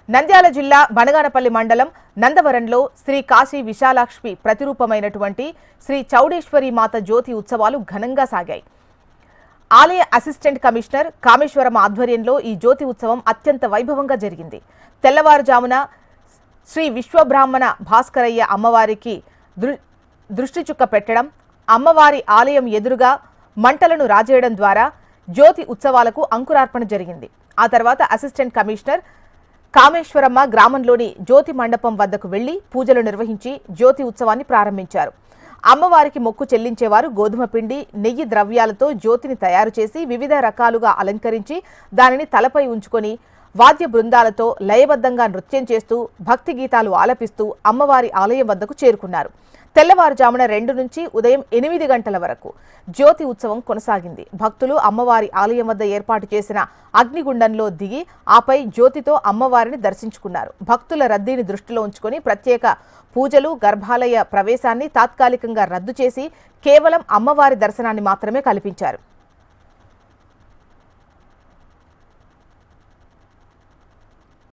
నంద్యాల జిల్లా బనగానపల్లి మండలం నందవరంలో శ్రీ కాశీ విశాలాక్షి ప్రతిరూపమైనటువంటి శ్రీ చౌడేశ్వరి మాత జ్యోతి ఉత్సవాలు ఘనంగా సాగాయి. ఆలయ అసిస్టెంట్ కమిషనర్ కామేశ్వరం ఆధ్వర్యంలో ఈ జ్యోతి ఉత్సవం అత్యంత వైభవంగా జరిగింది. తెల్లవారుజామున శ్రీ విశ్వబ్రాహ్మణ భాస్కరయ్య అమ్మవారికి దృష్టి చుక్క పెట్టడం, అమ్మవారి ఆలయం ఎదురుగా మంటలను రాజేయడం ద్వారా జ్యోతి ఉత్సవాలకు అంకురార్పణ జరిగింది. ఆ తర్వాత అసిస్టెంట్ కమిషనర్ కామేశ్వరమ్మ గ్రామంలోని జ్యోతి మండపం వద్దకు వెళ్లి పూజలు నిర్వహించి జ్యోతి ఉత్సవాన్ని ప్రారంభించారు. అమ్మవారికి మొక్కు చెల్లించేవారు గోధుమ పిండి, నెయ్యి ద్రవ్యాలతో జ్యోతిని తయారు చేసి వివిధ రకాలుగా అలంకరించి దానిని తలపై ఉంచుకొని వాద్య బృందాలతో లయబద్ధంగా నృత్యం చేస్తూ భక్తి గీతాలు ఆలపిస్తూ అమ్మవారి ఆలయం వద్దకు చేరుకున్నారు. తెల్లవారుజామున 2 నుంచి ఉదయం 8 గంటల వరకు జ్యోతి ఉత్సవం కొనసాగింది. భక్తులు అమ్మవారి ఆలయం వద్ద ఏర్పాటు చేసిన అగ్నిగుండంలో దిగి ఆపై జ్యోతితో అమ్మవారిని దర్శించుకున్నారు. భక్తుల రద్దీని దృష్టిలో ఉంచుకొని ప్రత్యేక పూజలు, గర్భాలయ ప్రవేశాన్ని తాత్కాలికంగా రద్దు చేసి కేవలం అమ్మవారి దర్శనాన్ని మాత్రమే కల్పించారు.